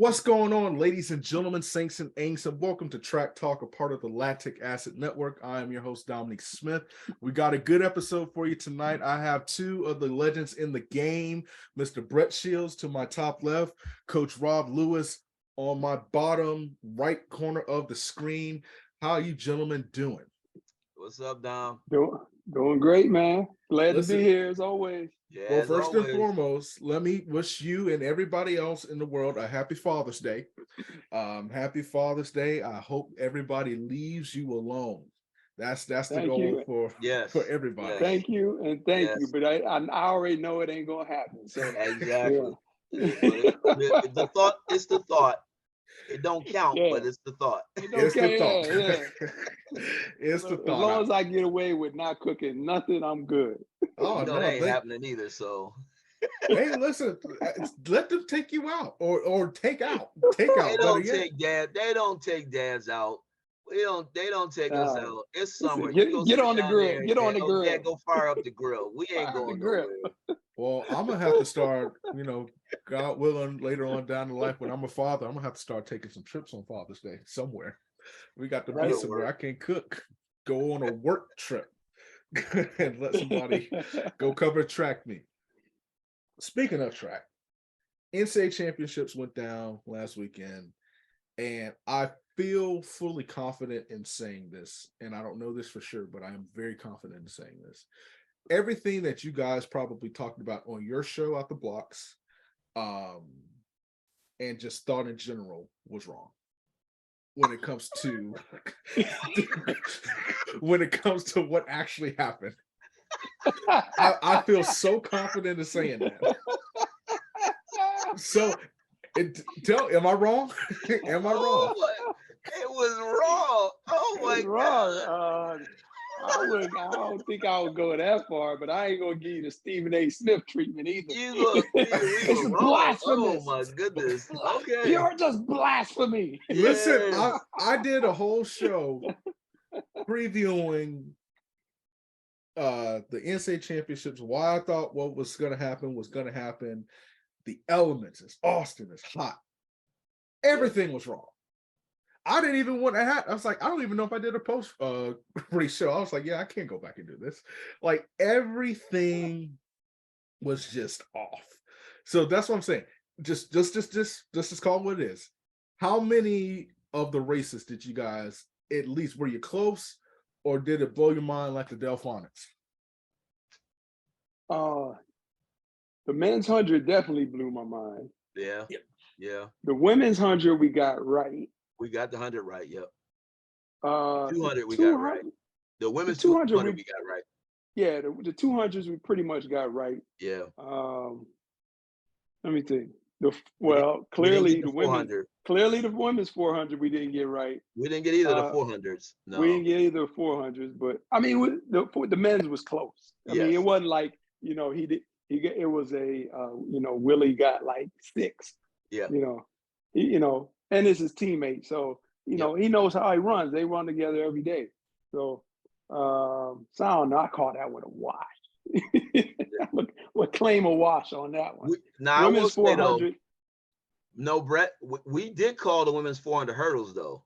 What's going on, ladies and gentlemen, saints and ain'ts, and welcome to Track Talk, a part of the Lactic Acid Network. I am your host, Dominique Smith. We got a good episode for you tonight. I have two of the legends in the game, Mr. Brett Shields to my top left, Coach Rob Lewis on my bottom right corner of the screen. How are you gentlemen doing? What's up, Dom? Doing great, man. Glad to be here as always. Yeah, well, as first always. and foremost, let me wish you and everybody else in the world a happy Father's Day. Happy Father's Day. I hope everybody leaves you alone. That's the goal for everybody. Yes. Thank you and thank you. But I already know it ain't gonna happen. So exactly. Yeah. The thought. It's the thought. It don't count, but it's the thought. It's the thought. It's the thought. As long as I get away with not cooking nothing, I'm good. Oh, no, that ain't happening either. So, hey, listen, let them take you out or take out. They don't take dad. They don't take dads out. They don't take us out. It's summer. Get on the grill. Get on the grill. Yeah, go fire up the grill. We ain't going nowhere. Well, I'm gonna have to start, God willing, later on down the life when I'm a father, I'm gonna have to start taking some trips on Father's Day somewhere. We got to be somewhere. I can't cook. Go on a work trip and let somebody go cover track meet. Speaking of track, NCAA championships went down last weekend, and I feel fully confident in saying this, and I don't know this for sure, but I am very confident in saying this. Everything that you guys probably talked about on your show Out the Blocks, and just thought in general was wrong when it comes to what actually happened. I feel so confident in saying that. So, am I wrong? Am I wrong? It was wrong. Oh my God. I don't think I would go that far, but I ain't gonna give you the Stephen A. Smith treatment either. It's blasphemous. Oh my goodness. Okay. You're just blasphemy. Listen, I did a whole show previewing the NCAA championships, why I thought what was gonna happen was gonna happen. The elements, it's Austin, it's hot. Everything was wrong. I didn't even want to have. I was like, I don't even know if I did a post pre-show. I was like, yeah, I can't go back and do this. Like everything was just off. So that's what I'm saying. Just call it what it is. How many of the races did you guys at least were you close, or did it blow your mind like the Delphonics? The men's 100 definitely blew my mind. Yeah. The women's 100 we got right. We got the 100 right. Yep. 200 we got right. The women's 200 we got right. Yeah, the 200s we pretty much got right. Yeah. Let me think. Clearly the women's 400 we didn't get right. We didn't get either the 400s. No, we didn't get either 400s. But I mean, the men's was close. I mean, it wasn't like it was a Willie got like 6. Yeah. And it's his teammate, so he knows how he runs. They run together every day. So I don't know. I call that one a wash. What claim a wash on that one? Now women's 400. No, Brett, we did call the women's 400 hurdles though.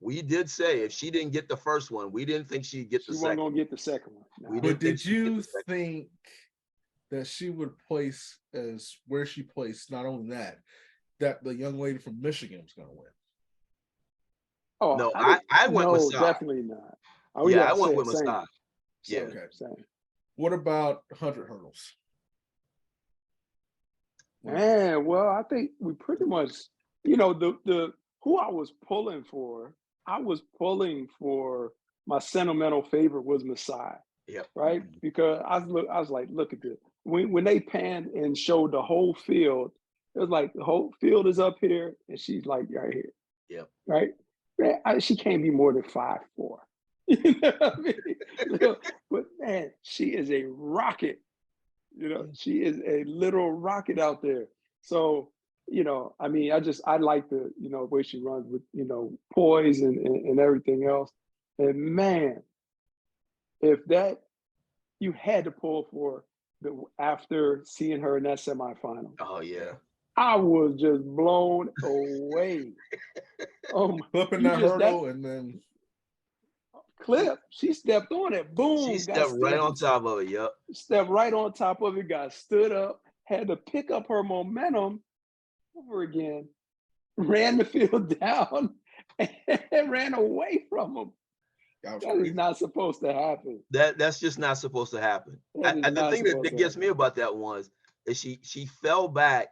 We did say if she didn't get the first one, we didn't think she'd get the second. She wasn't gonna get the second one. No. But did you think that she would place as where she placed? Not only that the young lady from Michigan was going to win. Oh no, I went with Masai. Definitely not. I went with Masai. Yeah. Okay. Same. What about 100 hurdles? Man, well, I think we pretty much, the who I was pulling for. I was pulling for my sentimental favorite was Masai. Yeah. Right, because I was like, look at this. When they panned and showed the whole field. It was like the whole field is up here, and she's like right here. Yeah. Right. Man, she can't be more than 5'4". You know what I mean? But man, she is a rocket. She is a literal rocket out there. So, I mean, I like the way she runs with poise and everything else. And man, if that you had to pull for after seeing her in that semifinal. Oh yeah. I was just blown away. Oh, Flipping that hurdle and then clip. She stepped on it. Boom. She stepped right on top of it. Yep. Stepped right on top of it. Got stood up. Had to pick up her momentum over again. Ran the field down and ran away from him. That is not supposed to happen. That's just not supposed to happen. And the thing that gets me about that was is she fell back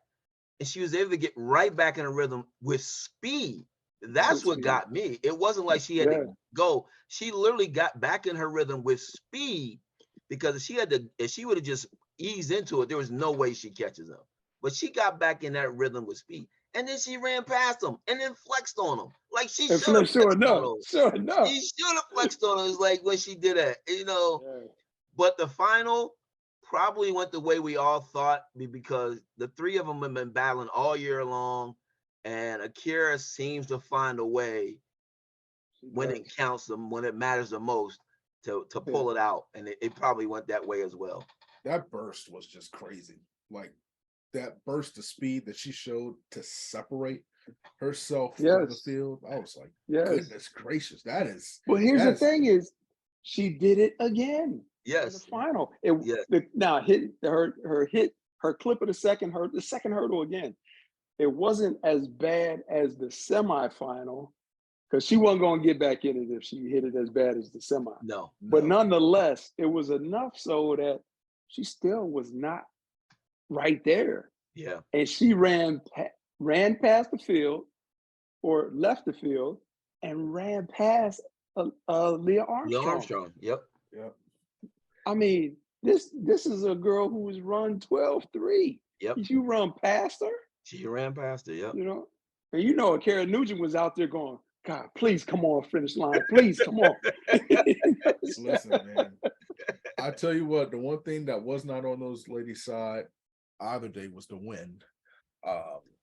and she was able to get right back in a rhythm with speed. That's what got me. It wasn't like she had to go. She literally got back in her rhythm with speed because if she would have just eased into it, there was no way she catches up. But she got back in that rhythm with speed. And then she ran past him and then flexed on him. Like she should have sure enough. She should have flexed on him. It's like when she did that, But the final probably went the way we all thought because the three of them have been battling all year long. And Akira seems to find a way when it counts them, when it matters the most, to pull it out. And it probably went that way as well. That burst was just crazy. Like that burst of speed that she showed to separate herself from the field. I was like, goodness gracious, that is. Well, here's the thing is, she did it again. Yes. In the final. Now hit her clip of the second hurdle again. It wasn't as bad as the semifinal because she wasn't going to get back in it if she hit it as bad as the semi. No. But nonetheless, it was enough so that she still was not right there. Yeah. And she ran past the field or left the field and ran past Leah Armstrong. Yep. I mean, this is a girl who was run 12-3. Yep. You run past her? She ran past her, yep. And Kara Nugent was out there going, God, please come on, finish line. Please come on. Listen, man. I tell you what, the one thing that was not on those ladies' side either day was the wind.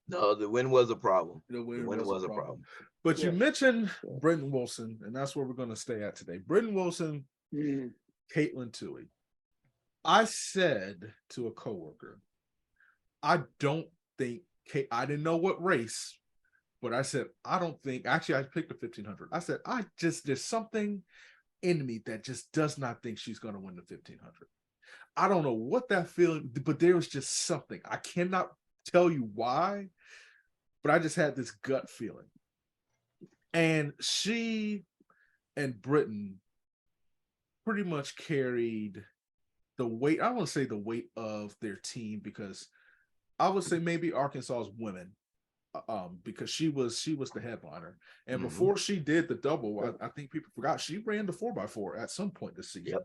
No, the wind was a problem. The wind was a problem. But you mentioned Britton Wilson, and that's where we're going to stay at today. Britton Wilson, Caitlin Toohey. I said to a coworker, I don't think I didn't know what race, but I said, I don't think, actually I picked the 1500. I said, there's something in me that just does not think she's going to win the 1500. I don't know what that feeling, but there was just something. I cannot tell you why, but I just had this gut feeling. And she and Britton pretty much carried the weight, I want to say the weight of their team, because I would say maybe Arkansas's women, because she was the headliner. And before she did the double, I think people forgot she ran the 4x4 at some point this season.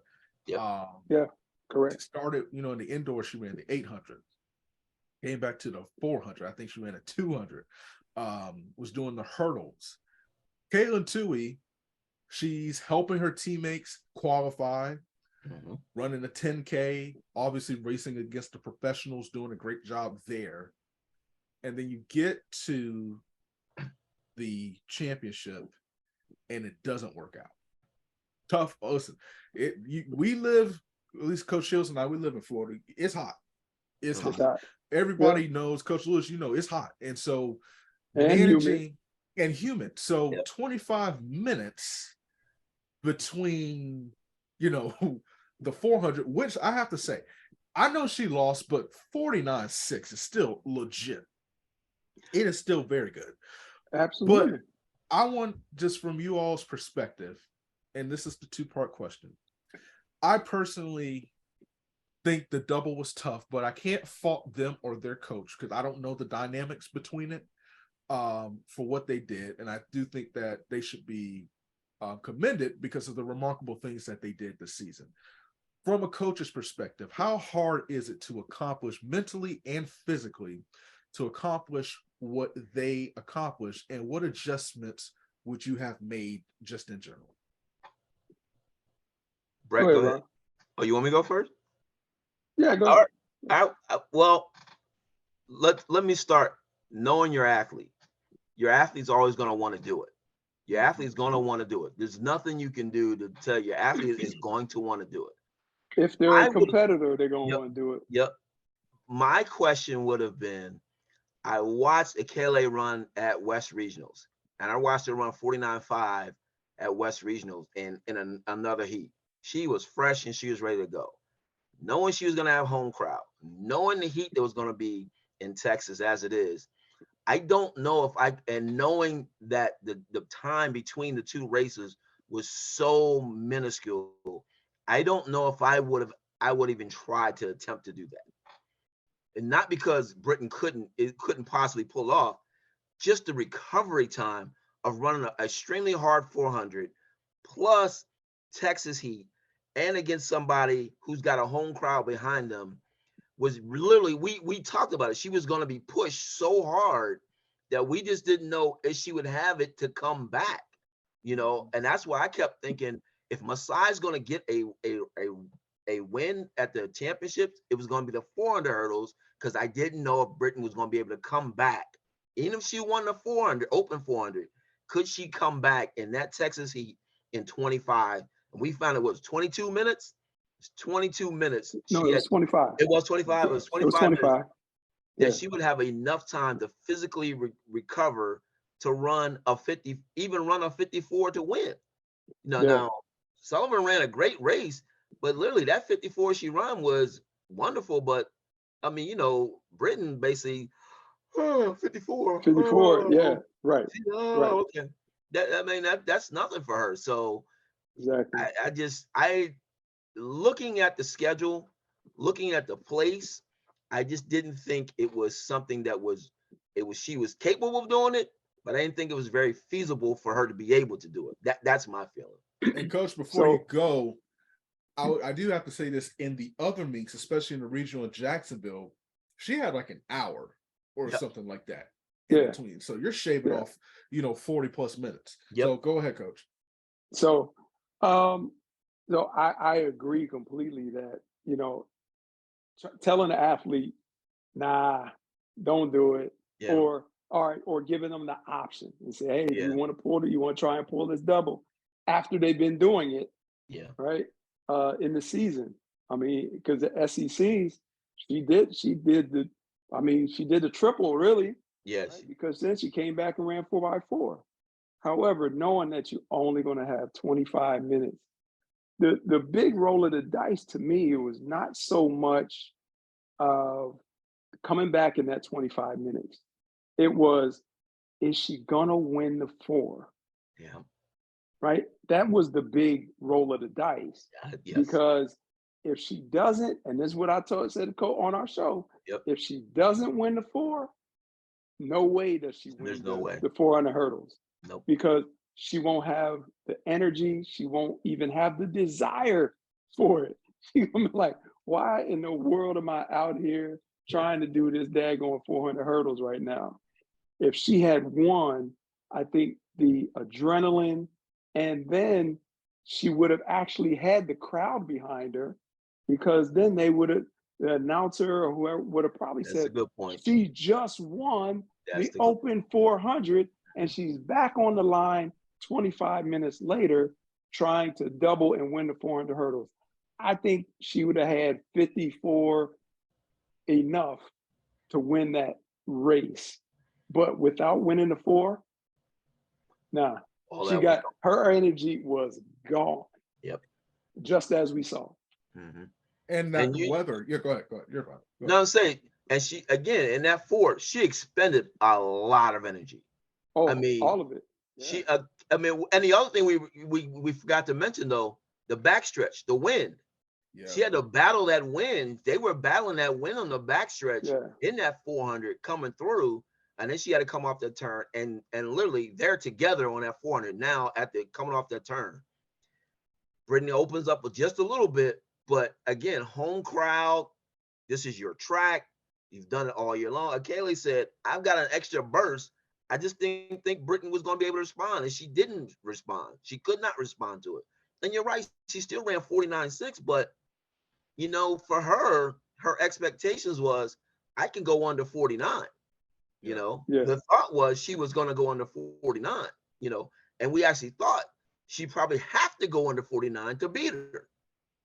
Yep. Correct. Started, in the indoor, she ran the 800. Came back to the 400. I think she ran a 200. Was doing the hurdles. Caitlin Toohey, she's helping her teammates qualify, running a 10K, obviously racing against the professionals, doing a great job there. And then you get to the championship and it doesn't work out. Tough. Listen, we live, at least Coach Shields and I, we live in Florida. It's hot. It's hot. Everybody knows, Coach Lewis, it's hot. And so managing and humid. So 25 minutes between, the 400, which I have to say, I know she lost, but 49.6 is still legit. It is still very good. Absolutely. But I want, just from you all's perspective, and this is the two-part question. I personally think the double was tough, but I can't fault them or their coach because I don't know the dynamics between it for what they did. And I do think that they should be commended because of the remarkable things that they did this season. From a coach's perspective, how hard is it to accomplish mentally and physically to accomplish what they accomplished, and what adjustments would you have made just in general? Brett, go ahead. Oh, you want me to go first? Yeah, go ahead. Well, let me start. Knowing your athlete. Your athlete's always going to want to do it. Your athlete's going to want to do it. There's nothing you can do to tell your athlete is going to want to do it. If they're a competitor, they're going to want to do it. Yep. My question would have been, I watched Akele run at West Regionals, and I watched her run 49.5 at West Regionals in another heat. She was fresh and she was ready to go. Knowing she was going to have home crowd, knowing the heat that was going to be in Texas as it is, I don't know and knowing that the time between the two races was so minuscule, I don't know if I would even try to attempt to do that. And not because Britain couldn't possibly pull off, just the recovery time of running an extremely hard 400 plus Texas heat and against somebody who's got a home crowd behind them was literally, we talked about it. She was going to be pushed so hard that we just didn't know if she would have it to come back, and that's why I kept thinking if Masai's going to get a win at the championships, it was going to be the 400 hurdles, because I didn't know if Britain was going to be able to come back. Even if she won the 400, open 400, could she come back in that Texas heat in 25? And we found it was 22 minutes. It's 22 minutes. No, it was 25. It was 25. It was 25. It was 25. Minutes. That she would have enough time to physically recover to run a 50, even run a 54 to win. Now Sullivan ran a great race, but literally that 54 she ran was wonderful. But I mean, Britain basically 54. 54, yeah, right. Right. Okay. That's nothing for her. So exactly. I looking at the schedule, looking at the place, I just didn't think it was something she was capable of doing it, but I didn't think it was very feasible for her to be able to do it. That's my feeling. And Coach, before you go, I do have to say this, in the other meets, especially in the regional in Jacksonville, she had like an hour or something like that in between. So you're shaving off, 40 plus minutes. So go ahead, Coach. So, I agree completely that, telling the athlete, nah, don't do it, or giving them the option and say, hey, you want to try and pull this double after they've been doing it, right, in the season. I mean, because the SECs, she did the triple, really. Yes. Right? Because then she came back and ran 4x4. However, knowing that you're only going to have 25 minutes, the big roll of the dice to me, it was not so much of coming back in that 25 minutes. It was, is she going to win the 4? Yeah. Right? That was the big roll of the dice. Yes. Because if she doesn't, and this is what I said on our show, if she doesn't win the 4, no way does she win the 400 hurdles. Nope. Because she won't have the energy. She won't even have the desire for it. She's gonna be like, why in the world am I out here trying to do this daggone 400 hurdles right now? If she had won, I think the adrenaline, and then she would have actually had the crowd behind her, because then the announcer or whoever would have probably said, a good point. She just won the open 400, and she's back on the line 25 minutes later trying to double and win the 400 hurdles. I think she would have had 54 enough to win that race. But without winning the 4, her energy was gone. Yep. Just as we saw. Mm-hmm. And that weather. Yeah, go ahead. You're fine. No, I'm saying, and she, again, in that 4, she expended a lot of energy. Oh, all of it. Yeah. She, and the other thing we forgot to mention, though, the backstretch, the wind. Yeah. She had to battle that wind. They were battling that wind on the backstretch in that 400 coming through, and then she had to come off that turn, and literally they're together on that 400 now coming off that turn. Brittany opens up with just a little bit, but again, home crowd. This is your track. You've done it all year long. Akele said, "I've got an extra burst. I just didn't think Britain was going to be able to respond," and she didn't respond. She could not respond to it. And you're right, she still ran 49.6, but for her expectations was, I can go under 49. The thought was she was going to go under 49. And we actually thought she probably have to go under 49 to beat her.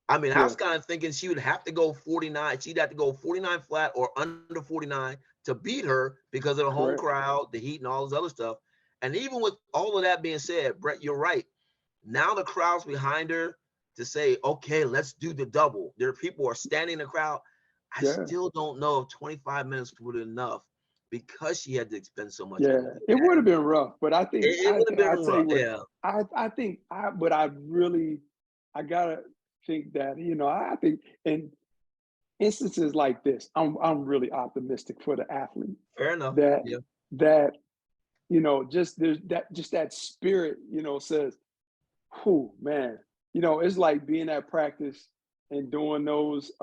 I mean, I was kind of thinking she would have to go 49. She'd have to go 49 flat or under 49 to beat her because of the home crowd, the heat, and all this other stuff. And even with all of that being said, Brett, you're right. Now the crowd's behind her to say, okay, let's do the double. There are people who are standing in the crowd. I still don't know if 25 minutes would be enough because she had to expend so much energy. It would have been rough, but I think it would have been rough. I gotta think that, you know, I think in instances like this, I'm really optimistic for the athlete. Fair enough. That you know, just that spirit, you know, says, whew, man, you know, it's like being at practice and doing those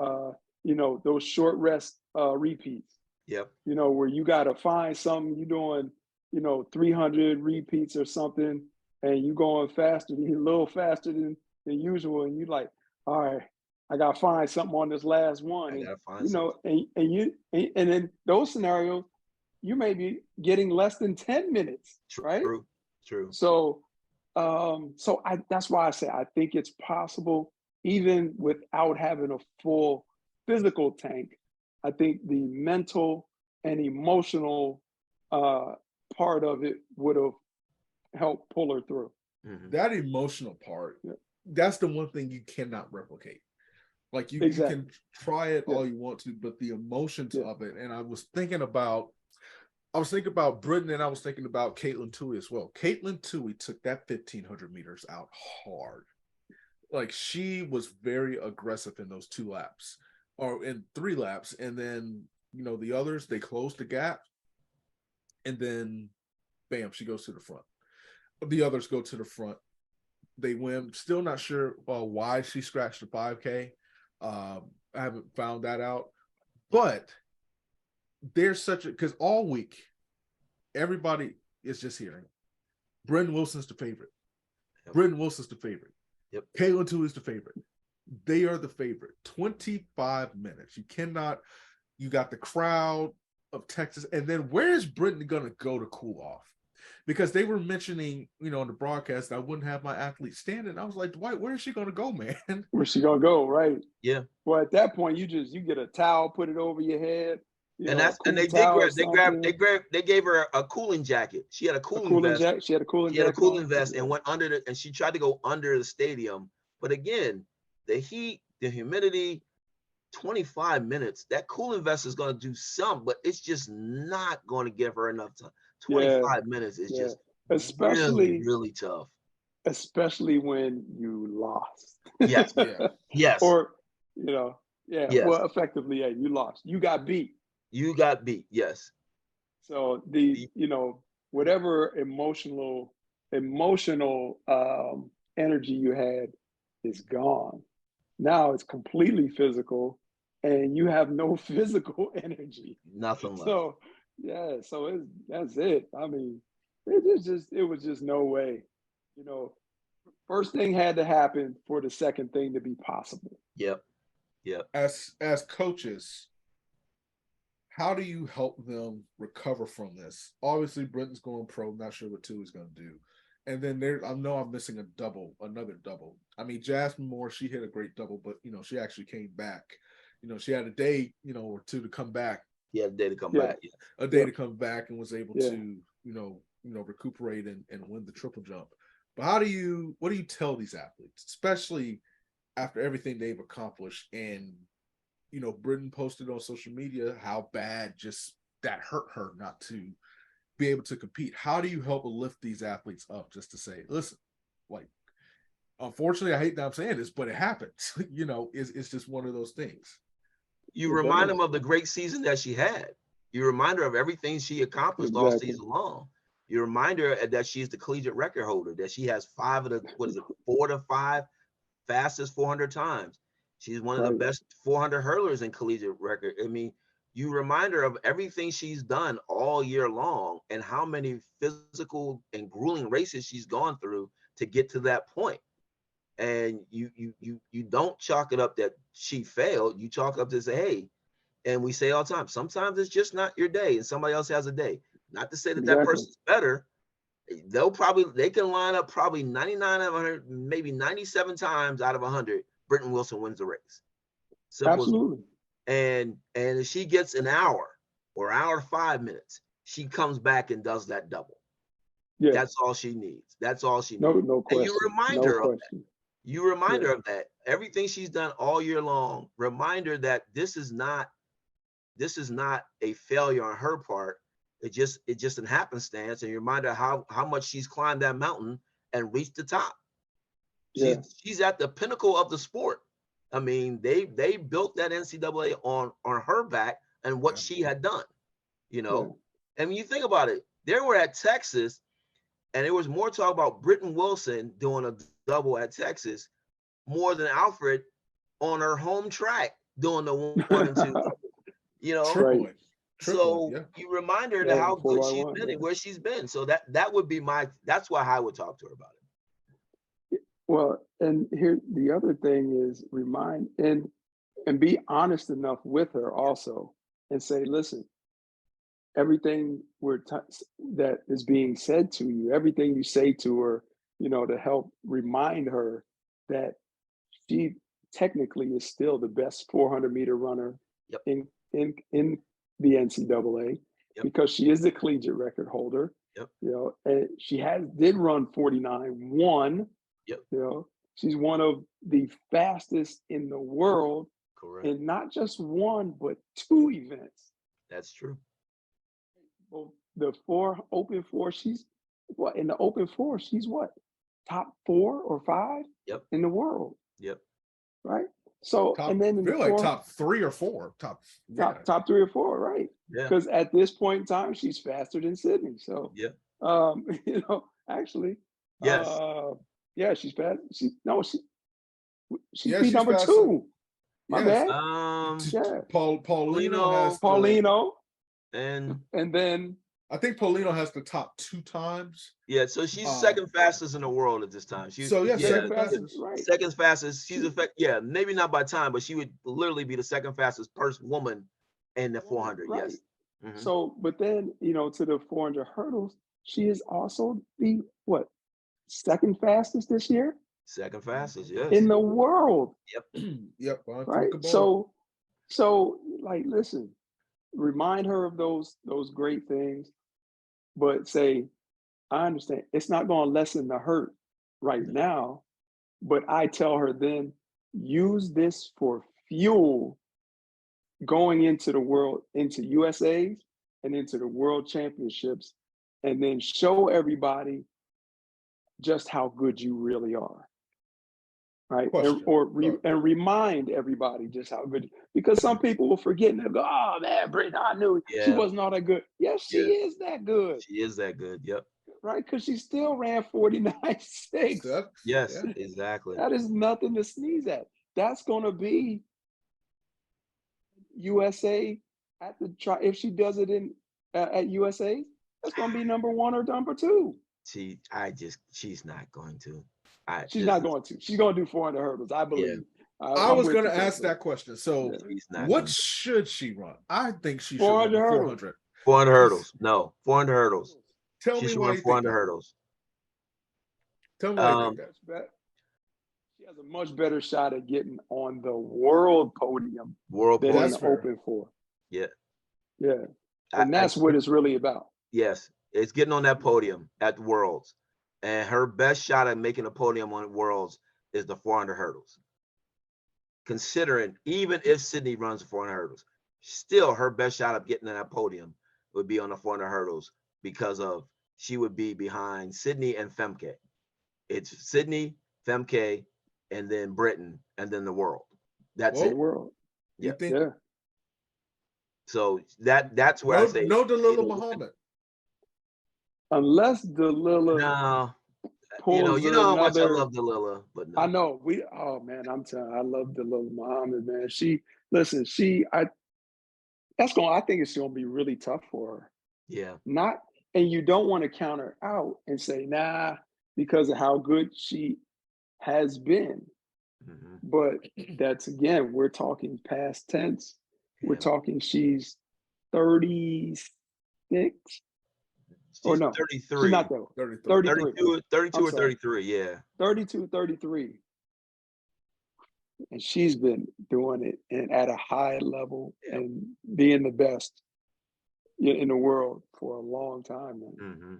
you know, those short rest repeats. Yep. You know, where you got to find something, you're doing, you know, 300 repeats or something, and you going faster, a little faster than usual. And you like, all right, I got to find something on this last one. And, you know, and in those scenarios, you may be getting less than 10 minutes, right? True. So, that's why I say, I think it's possible, even without having a full physical tank. I think the mental and emotional part of it would have helped pull her through. Mm-hmm. That emotional part, that's the one thing you cannot replicate. Like you can try it all you want to, but the emotions of it. And I was thinking about Britain, and I was thinking about Caitlin Tui as well. Caitlin Tui took that 1,500 meters out hard. Like she was very aggressive in those 2 laps. Or in 3 laps, and then, you know, the others, they closed the gap, and then bam, she goes to the front. The others go to the front. They win. Still not sure why she scratched the 5K. I haven't found that out, but there's because all week everybody is just hearing Brendan Wilson's the favorite. Brendan Wilson's the favorite. Yep. Caitlin Tui is the favorite. They are the favorite. 25 minutes. You got the crowd of Texas. And then where is Brittany going to go to cool off? Because they were mentioning, you know, in the broadcast, I wouldn't have my athlete standing. I was like, Dwight, where is she going to go, man? Where's she going to go? Right. Yeah. Well, at that point, you get a towel, put it over your head. They gave her a cooling jacket. She had a cooling vest. She had a cooling vest and went under and she tried to go under the stadium. But again, the heat, the humidity, 25 minutes, that cooling vest is going to do some, but it's just not going to give her enough time. 25 minutes is just especially really tough. Especially when you lost. Yes. Yes. Or, you know, well, effectively, you lost. You got beat. Yes. So you know, whatever emotional energy you had is gone. Now it's completely physical, and you have no physical energy. Nothing left. So that's it. I mean, it was just no way. You know, first thing had to happen for the second thing to be possible. Yep. As coaches, how do you help them recover from this? Obviously, Brenton's going pro. Not sure what Tui's going to do. And then I know I'm missing another double. I mean, Jasmine Moore, she hit a great double, but, you know, she actually came back. You know, she had a day, you know, or 2 to come back. Yeah, a day to come back. Yeah. A day to come back, and was able to, you know, recuperate and win the triple jump. But what do you tell these athletes, especially after everything they've accomplished? And, you know, Britton posted on social media how bad just that hurt her not to be able to compete. How do you help lift these athletes up just to say, listen, like, unfortunately, I hate that I'm saying this, but it happens. You know, it's just one of those things. You remind them of the great season that she had. You remind her of everything she accomplished all season long. You remind her that she's the collegiate record holder, that she has 4 to 5 fastest 400 times. She's one of the best 400 hurlers in collegiate record. I mean, you remind her of everything she's done all year long and how many physical and grueling races she's gone through to get to that point. And you don't chalk it up that she failed. You chalk up to say, hey, and we say all the time, sometimes it's just not your day and somebody else has a day. Not to say that that person's better. They can line up probably 99 out of 100, maybe 97 times out of 100. Britton Wilson wins the race. Simple. Absolutely. And if she gets an hour or an hour 5 minutes, she comes back and does that double. Yeah. That's all she needs. That's all she needs. No question. And you remind No her of question. that. You remind her of that. Everything she's done all year long, remind her that this is not a failure on her part. It just an happenstance, and you remind her how much she's climbed that mountain and reached the top. She's at the pinnacle of the sport. I mean, they built that NCAA on her back and what she had done, you know. And when you think about it, they were at Texas, and there was more talk about Britton Wilson doing a double at Texas more than Alfred on her home track doing the 1 and 2. You know, Tripling, so yeah. You remind her to how good she's been and where she's been. So that would be that's why I would talk to her about it. Well, and here the other thing is remind and be honest enough with her also and say, listen, everything that is being said to you, everything you say to her, you know, to help remind her that she technically is still the best 400-meter runner in the NCAA because she is the collegiate record holder. You know, and she did run 49.1. You know, she's one of the fastest in the world. Correct. In not just one, but 2 events. That's true. Well, the open four, she's what in the open four, she's what? Top 4 or 5 in the world. Right. So and then in I feel like top 3 or 4. Top 3 or 4, right? Because at this point in time, she's faster than Sydney. So you know, actually, she's fast. She's number faster. 2. My bad. Paulino and then I think Paulino has the top 2 times. Yeah, so she's second fastest in the world at this time. Second fastest, right? Second fastest. She's maybe not by time, but she would literally be the second fastest woman in the 400. Right. Yes. Mm-hmm. So, but then to the 400 hurdles, she is also the second fastest this year. Second fastest, yes. In the world. Yep. Right. So like, listen, remind her of those great things, but say, I understand it's not going to lessen the hurt right now, but I tell her then use this for fuel going into the world, into USAs and into the world championships, and then show everybody just how good you really are. Right. And remind everybody just how good, because some people will forget and they'll go, oh man, Brittany, I knew she wasn't all that good. Yes, she is that good. She is that good. Yep. Right. Because she still ran 49.6. Yes, exactly. That is nothing to sneeze at. That's going to be USA at the try. If she does it at USA, that's going to be number 1 or number 2. She's not going to. She's not going to. She's going to do 400 hurdles, I believe. I was going to ask that question. So, what should she run? I think she should run 400. 400 hurdles. No, 400 hurdles. Tell me why you 400 hurdles. Tell me why you think that. She has a much better shot at getting on the world podium than in the open 4. Yeah. Yeah. And that's what it's really about. Yes. It's getting on that podium at the Worlds. And her best shot at making a podium on Worlds is the 400 hurdles. Considering even if Sydney runs the 400 hurdles, still her best shot of getting on that podium would be on the 400 hurdles because she would be behind Sydney and Femke. It's Sydney, Femke, and then Britain, and then the world. That's it. World. You think? Yeah. So that's where I say no Dalilah Muhammad. Unless Dalilah you know how much I love Dalilah, but no. I know I'm telling you, I love Dalilah Muhammad, man. I think it's gonna be really tough for her. Yeah. And you don't want to count her out and say, nah, because of how good she has been. Mm-hmm. But that's, again, we're talking past tense. We're talking she's 36. She's 33. She's not though. 32 or 33, yeah. 32, 33. And she's been doing it and at a high level and being the best. in the world for a long time, man. Mm-hmm.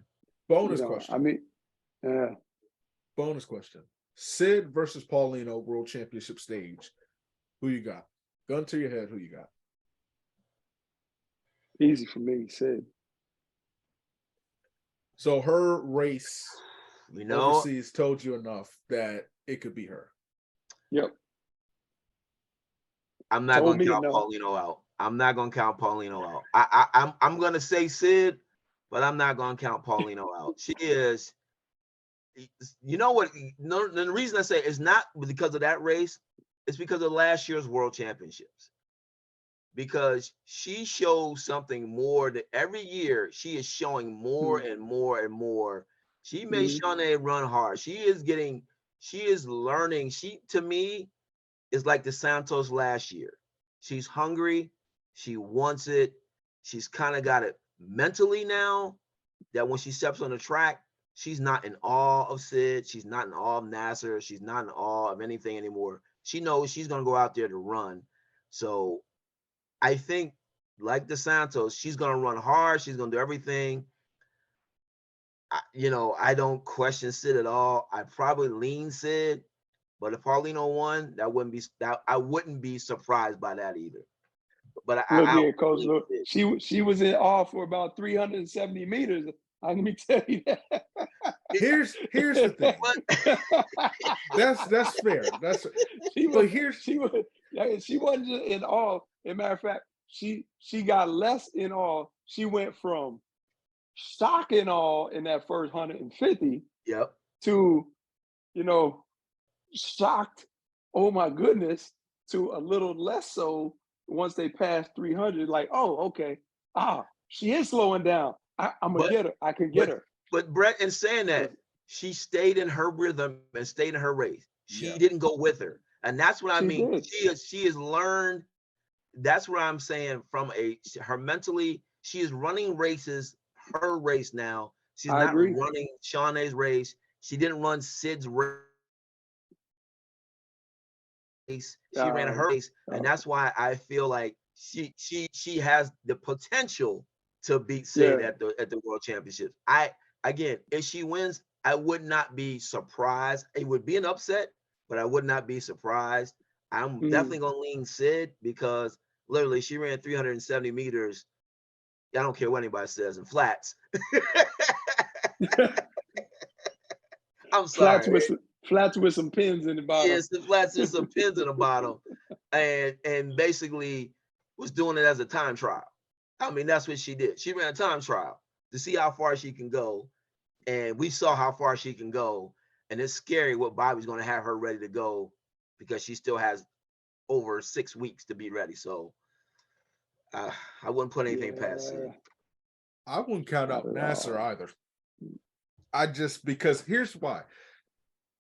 Bonus question. I mean, yeah. Bonus question. Sid versus Paulino World Championship stage. Who you got? Gun to your head, who you got? Easy for me, Sid. So her race overseas told you enough that it could be her. Yep. I'm not going to count Paulino out. I'm not going to count Paulino out. I'm going to say Sid, but I'm not going to count Paulino out. She is, you know what? No, the reason I say it's not because of that race. It's because of last year's World Championships. Because she shows something more that every year she is showing more and more and more. She made Shawnee run hard. She is learning. She, to me, is like the Santos last year. She's hungry. She wants it. She's kind of got it mentally now that when she steps on the track, she's not in awe of Sid. She's not in awe of Nasser. She's not in awe of anything anymore. She knows she's going to go out there to run. So I think, like the Santos, she's going to run hard. She's going to do everything. I don't question Sid at all. I probably lean Sid, but if Paulino won, I wouldn't be surprised by that either. But look here, Coach. Look, she was in awe for about 370 meters. Let me tell you that. Here's the thing. That's fair. She wasn't in awe. As a matter of fact, she got less in awe. She went from shock and awe in that first 150 to, shocked, oh my goodness, to a little less so once they passed 300, like, oh, okay. She is slowing down. I'm going to get her. I can get her. But Brett, in saying that, she stayed in her rhythm and stayed in her race. She didn't go with her. And that's what I mean. She has learned. That's what I'm saying her mentally, she is running races, her race now. She's not running Shaunae's race. She didn't run Sid's race. She ran her race. And that's why I feel like she has the potential to beat Sid at the World Championships. Again, if she wins, I would not be surprised. It would be an upset, but I would not be surprised. I'm definitely going to lean Sid because literally she ran 370 meters. I don't care what anybody says in flats. I'm sorry. Flats with some pins in the bottom. Yes, the flats with some pins in the bottom. And basically was doing it as a time trial. I mean, that's what she did. She ran a time trial to see how far she can go. And we saw how far she can go. And it's scary what Bobby's going to have her ready to go because she still has over 6 weeks to be ready. So I wouldn't put anything past Sid. I wouldn't count out Nasser either. Because here's why.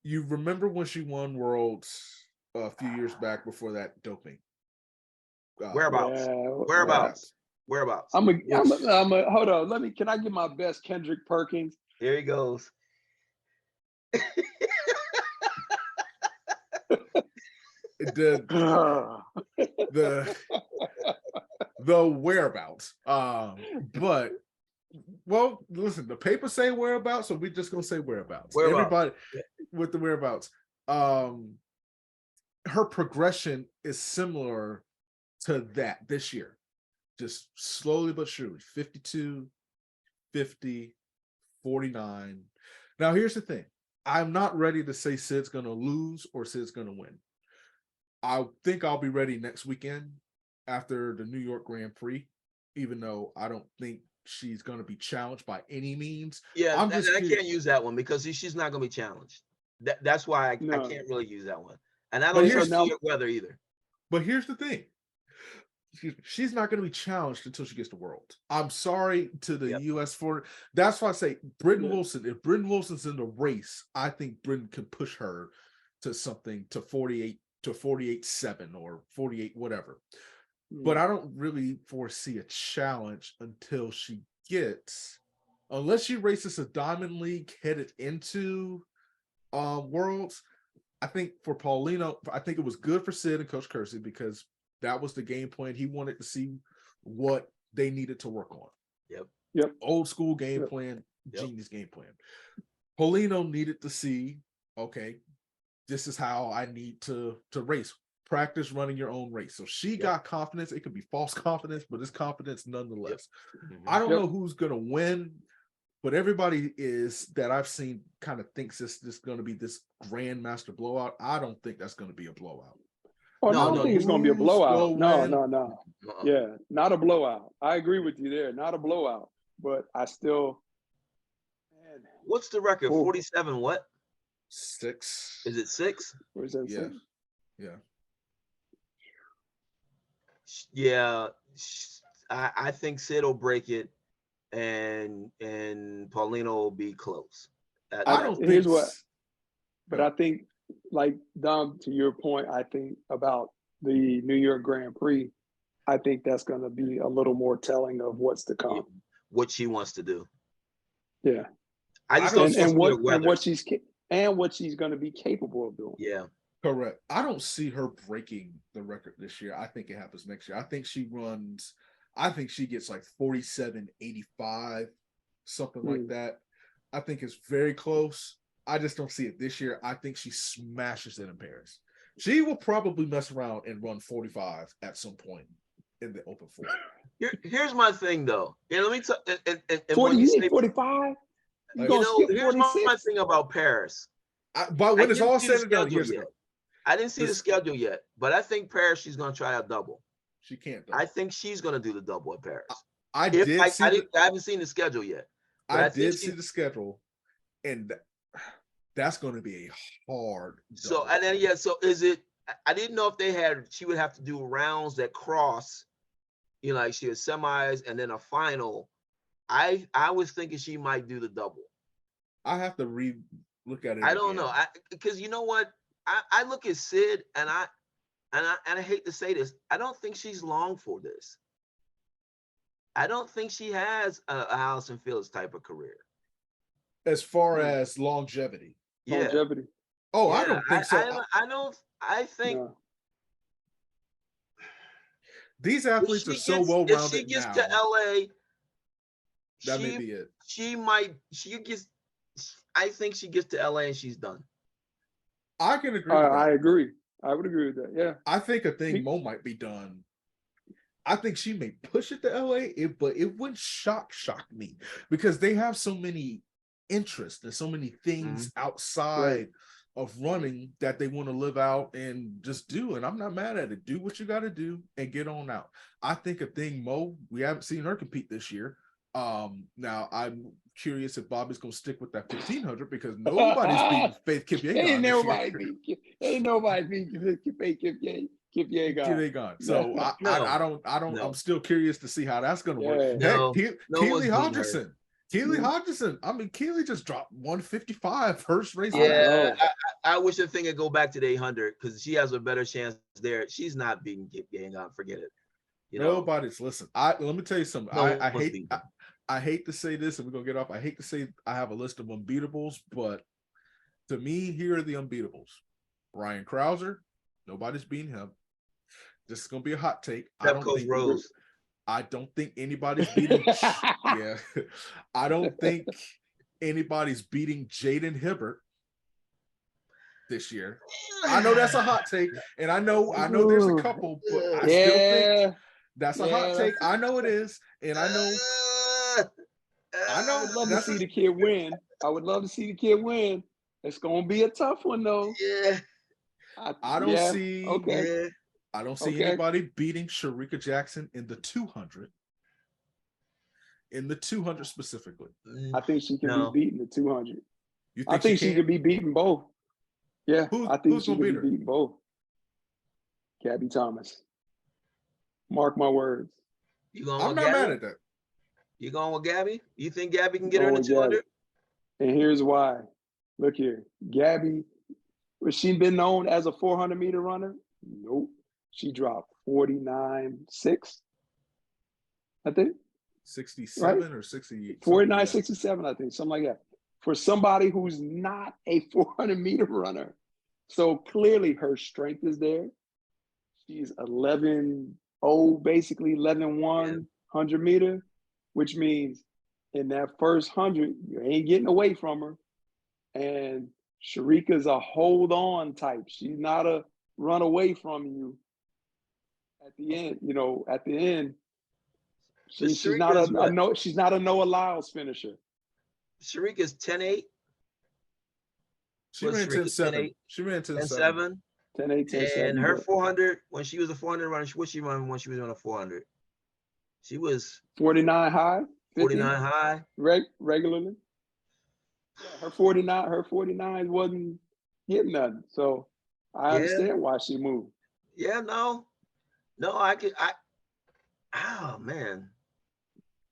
You remember when she won Worlds a few years back before that doping? Whereabouts? I'm a hold on. Can I give my best Kendrick Perkins? Here he goes. the whereabouts. But well, listen, the papers say whereabouts, so we're just gonna say whereabouts. Everybody with the whereabouts. Her progression is similar to that this year. Just slowly but surely. 52, 50, 49. Now, here's the thing. I'm not ready to say Sid's going to lose or Sid's going to win. I think I'll be ready next weekend after the New York Grand Prix, even though I don't think she's going to be challenged by any means. Yeah, I can't use that one because she's not going to be challenged. That's why I can't really use that one. And I don't trust New York weather either. But here's the thing. She's not going to be challenged until she gets to Worlds. I'm sorry to the U.S. for that's why I say Britton Wilson. If Britton Wilson's in the race, I think Britton can push her to something to 48.7 or 48 whatever. But I don't really foresee a challenge until she gets, unless she races a Diamond League headed into Worlds. I think for Paulino, I think it was good for Sid and Coach Kersey because that was the game plan. He wanted to see what they needed to work on. Yep. Old school game Yep. plan, genius game plan. Paulino needed to see, okay, this is how I need to race. Practice running your own race. So she got confidence. It could be false confidence, but it's confidence nonetheless. I don't know who's gonna win, but everybody is that I've seen kind of thinks this going to be this grandmaster blowout. I don't think that's going to be a blowout. Oh, no, I don't think it's going to be a blowout. No. Uh-uh. Yeah, not a blowout. I agree with you there. Not a blowout, but I still. Man. What's the record? 47. What? 6. Is it 6? Or is that 6? Yeah. I think Sid will break it, and Paulino will be close. I don't. Here's what. But I think, like Dom, to your point, I think about the New York Grand Prix. I think that's going to be a little more telling of what's to come. What she wants to do. Yeah. I just don't and what she's going to be capable of doing. Yeah. Correct. I don't see her breaking the record this year. I think it happens next year. I think she gets like 47.85, something like that. I think it's very close. I just don't see it this year. I think she smashes it in Paris. She will probably mess around and run 45 at some point in the open floor. Here's my thing, though. Yeah, let me tell. 40, you say 45? Here's my thing about Paris. But when it's all said and done, years ago. I didn't see the schedule yet, but I think Paris, she's going to try a double. She can't double. I think she's going to do the double at Paris. I haven't seen the schedule yet. I did see the schedule, and that's going to be a hard double. So is it? I didn't know if she would have to do rounds that cross, like she had semis and then a final. I was thinking she might do the double. I have to look at it. I don't know, because you know what? I look at Sid and I hate to say this, I don't think she's long for this. I don't think she has a Allison Felix type of career. As far as longevity. Longevity. Oh, yeah, I don't think so. I think these athletes are so well rounded. If she gets to LA, that may be it. I think she gets to LA and she's done. I can agree with that. I agree. I would agree with that. Yeah. I think a thing Mo might be done. I think she may push it to LA, but it wouldn't shock me because they have so many interests and so many things outside of running that they want to live out and just do. And I'm not mad at it. Do what you got to do and get on out. I think a thing Mo, we haven't seen her compete this year. Now I'm curious if Bobby's gonna stick with that 1500 because nobody's beating Faith Kipyegon. Ain't nobody beating Faith Kipyegon. So I don't. I'm still curious to see how that's gonna work. Keely Hodgson. I mean, Keely just dropped 155 first race. Yeah, I wish the thing would go back to the 800 because she has a better chance there. She's not beating Kipyegon. Forget it. Nobody's listen. Let me tell you something. I hate to say this, and we're gonna get off. I hate to say I have a list of unbeatables, but to me, here are the unbeatables. Ryan Krauser, nobody's beating him. This is gonna be a hot take. I don't think anybody's beating. I don't think anybody's beating Jaden Hibbert this year. I know that's a hot take, and I know there's a couple, but I still think that's a hot take. I know it is, and I know. I would love to see the kid win. It's gonna be a tough one though. Yeah. I don't see anybody beating Sharika Jackson in the 200. In the 200 specifically. I think she can be beaten the 200. I think she could be beating both. Yeah, I think she could be beating both. Gabby Thomas. Mark my words. I'm not mad at that. You going with Gabby? You think Gabby can get her in the 200? And here's why. Look here. Gabby, was she been known as a 400-meter runner? Nope. She dropped 49.6, I think. 67 or 68? 49, 67, I think, something like that. For somebody who's not a 400-meter runner. So clearly her strength is there. She's 11.0, basically 11.1, 100-meter. which means in that first 100, you ain't getting away from her. And Sharika's a hold on type. She's not a run away from you at the end. You know, at the end, she's not a no. She's not a Noah Lyles finisher. Sharika's 10-8. She ran 10-7. She ran 10-7. 10-8, 10-7. And her 400, when she was a 400 runner, what she run when she was on a 400? She was 49 high. 49 high. Regularly. Yeah, her 49 wasn't hitting nothing. So I understand why she moved. Yeah, no, oh man.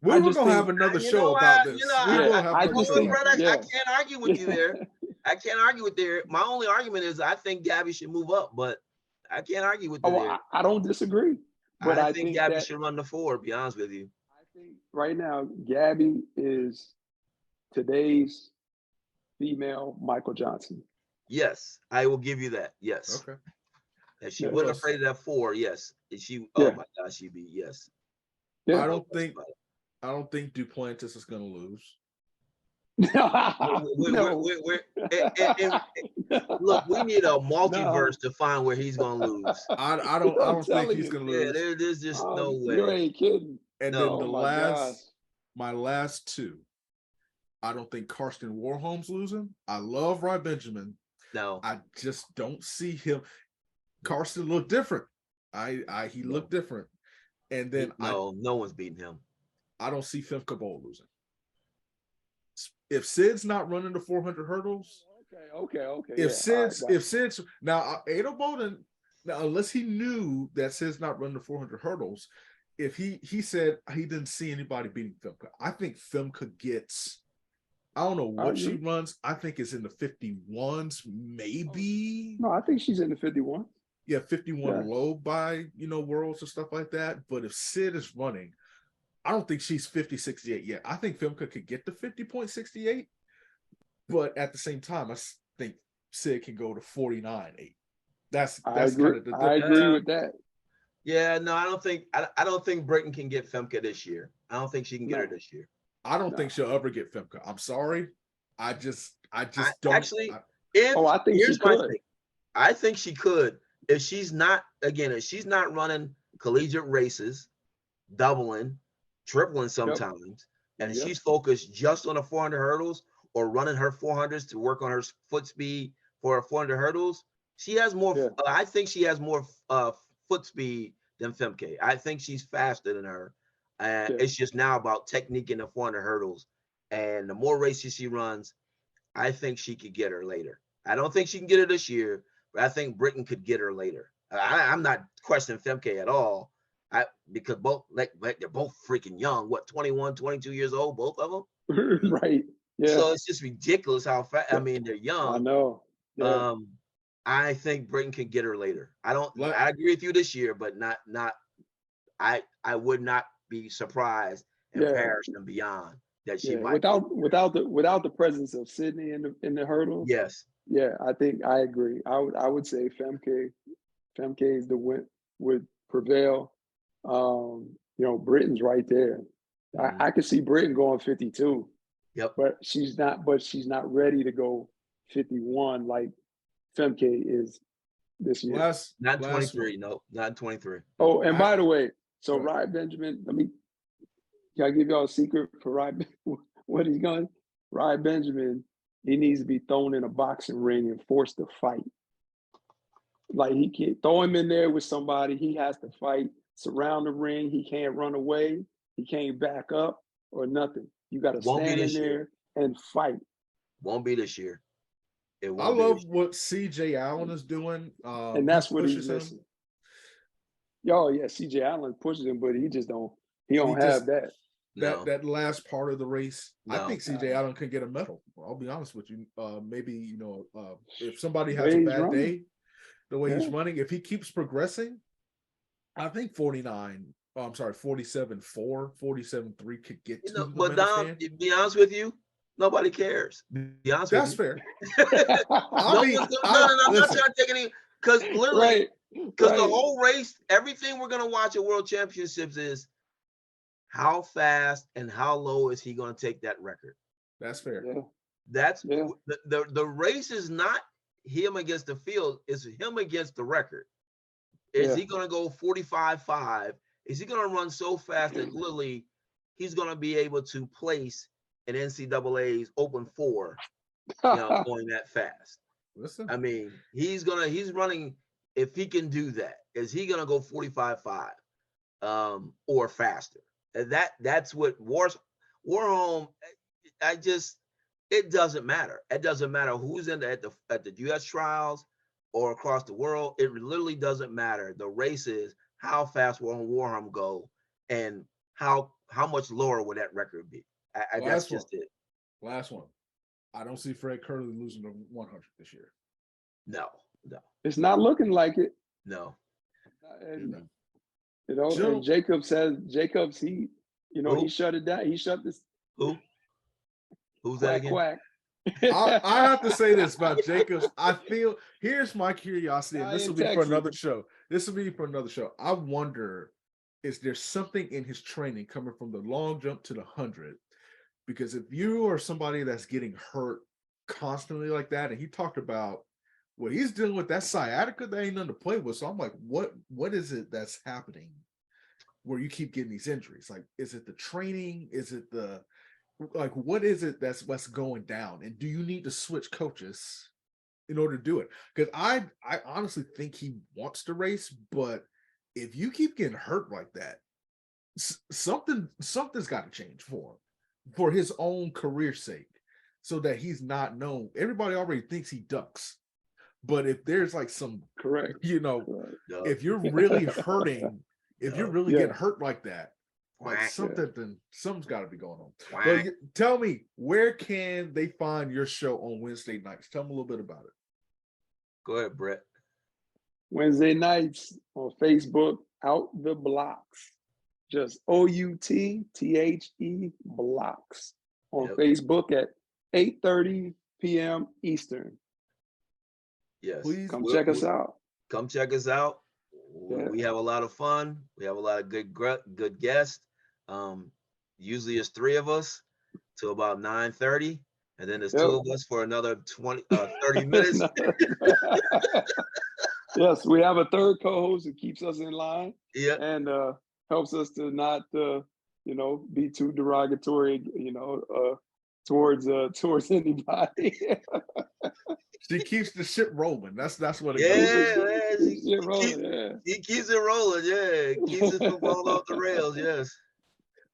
We're gonna have another show about this. I can't argue with you there. I can't argue with there. My only argument is I think Gabby should move up, but I can't argue with you there. I don't disagree. But I think Gabby should run the 4, to be honest with you. I think right now Gabby is today's female Michael Johnson. Yes, I will give you that. Yes. Okay. If she wasn't afraid of that 4, yes. If she, oh my gosh, she'd be yes. Yeah. I don't think Duplantis is going to lose. Look, we need a multiverse to find where he's going to lose. I don't think he's going to lose. Yeah, there's just no way. You ain't kidding. And then my last 2. I don't think Karsten Warholm's losing. I love Rod Benjamin. No, I just don't see him. Karsten looked different. He looked different. And then no one's beating him. I don't see Femke Bol losing. If Sid's not running the 400 hurdles, okay. If Sid's now Ada Bolden, now unless he knew that Sid's not running the 400 hurdles, if he said he didn't see anybody beating Femke, I think Femke gets. I don't know what she runs. I think it's in the 51s, maybe. No, I think she's in the 51. Yeah, 51 low by worlds or stuff like that. But if Sid is running, I don't think she's 50.68 yet. I think Femke could get to 50.68, but at the same time, I think Sid can go to 49.8. That's I agree with that. Yeah, no, I don't think Britain can get Femke this year. I don't think she can get her this year. I don't think she'll ever get Femke. I'm sorry. I just don't. Actually, I think she could. I think she could if she's not running collegiate races, doubling, tripling sometimes, and she's focused just on the 400 hurdles or running her 400s to work on her foot speed for her 400 hurdles. She has more. I think she has more foot speed than Femke. I think she's faster than her. It's just now about technique in the 400 hurdles. And the more races she runs, I think she could get her later. I don't think she can get her this year, but I think Britain could get her later. I'm not questioning Femke at all. Because both they're both freaking young. What, 21, 22 years old, both of them? Right. Yeah. So it's just ridiculous how fast. I mean, they're young. I know. Yeah. I think Britain can get her later. I agree with you this year, but not. I would not be surprised in Paris and beyond that she might without the presence of Sydney in the hurdle. Yes. Yeah, I think I agree. I would say Femke is the win would prevail. Britain's right there. Mm-hmm. I could see Britain going 52. Yep. But she's not ready to go 51 like Femke is this year. Not 23. No, not 23. Oh, and by the way, so Rod Benjamin, can I give y'all a secret for Rod? What he's going? Rod Benjamin, he needs to be thrown in a boxing ring and forced to fight. Like, he can't throw him in there with somebody. He has to fight, surround the ring. He can't run away. He can't back up or nothing. You got to stand in there and fight. Won't be this year. I love what CJ Allen is doing. And that's what he's missing. CJ Allen pushes him, but he don't have that. That last part of the race, no. I think CJ Allen can get a medal. I'll be honest with you. Maybe, if somebody has a bad day, the way he's running, if he keeps progressing, I think 47.4, 47.3 could get to the but Dom, to be honest with you, nobody cares. Be honest That's with you. Fair. I'm not trying to take any, because literally, the whole race, everything we're going to watch at World Championships is how fast and how low is he going to take that record? That's fair. Yeah. That's Yeah. the race is not him against the field, it's him against the record. Is he going to go 45.5? Is he going to run so fast that literally he's going to be able to place an NCAA's Open 4, going that fast? Listen, I mean, he's running. If he can do that, is he going to go 45.5 or faster? And that's what Warholm. It doesn't matter. It doesn't matter who's at the U.S. trials or across the world. It literally doesn't matter. The race is how fast will Warholm go, and how much lower would that record be? That's just it. Last one. I don't see Fred Curley losing the 100 this year. No. It's not looking like it. No. And, and Jacobs, he shut it down. He shut this. Who? Who's that again? Quack. I have to say this about Jacobs. I feel, here's my curiosity, and this will be for another show. I wonder, is there something in his training coming from the long jump to the 100? Because if you are somebody that's getting hurt constantly like that, and he talked about what he's dealing with, that sciatica, that ain't nothing to play with. So I'm like, what is it that's happening where you keep getting these injuries? Like, is it the training? Is it what is it that's what's going down? And do you need to switch coaches in order to do it? Because I honestly think he wants to race, but if you keep getting hurt like that, something's got to change for his own career's sake, so that he's not known. Everybody already thinks he ducks. But if there's like some correct, if you're really hurting, if you're really getting hurt like that, like something's got to be going on. But tell me, where can they find your show on Wednesday nights? Tell them a little bit about it. Go ahead, Brett. Wednesday nights on Facebook, Out the Blocks. Just OUTTHE Blocks on Facebook at 8:30 p.m. Eastern. Yes. Please come check us out. Come check us out. Yeah. We have a lot of fun. We have a lot of good guests. Usually it's 3 of us till about 9:30, and then there's 2 of us for another 30 minutes. Yes, we have a third co-host who keeps us in line. Yeah. And helps us to not be too derogatory, towards anybody. She keeps the ship rolling. That's what it goes. He keeps it rolling. Yeah, keeps it from falling off the rails. Yes.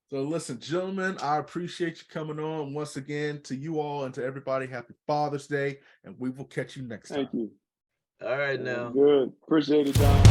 So listen, gentlemen, I appreciate you coming on once again. To you all and to everybody, happy Father's Day, and we will catch you next time. Thank you. All right, now. Good. Appreciate it, John.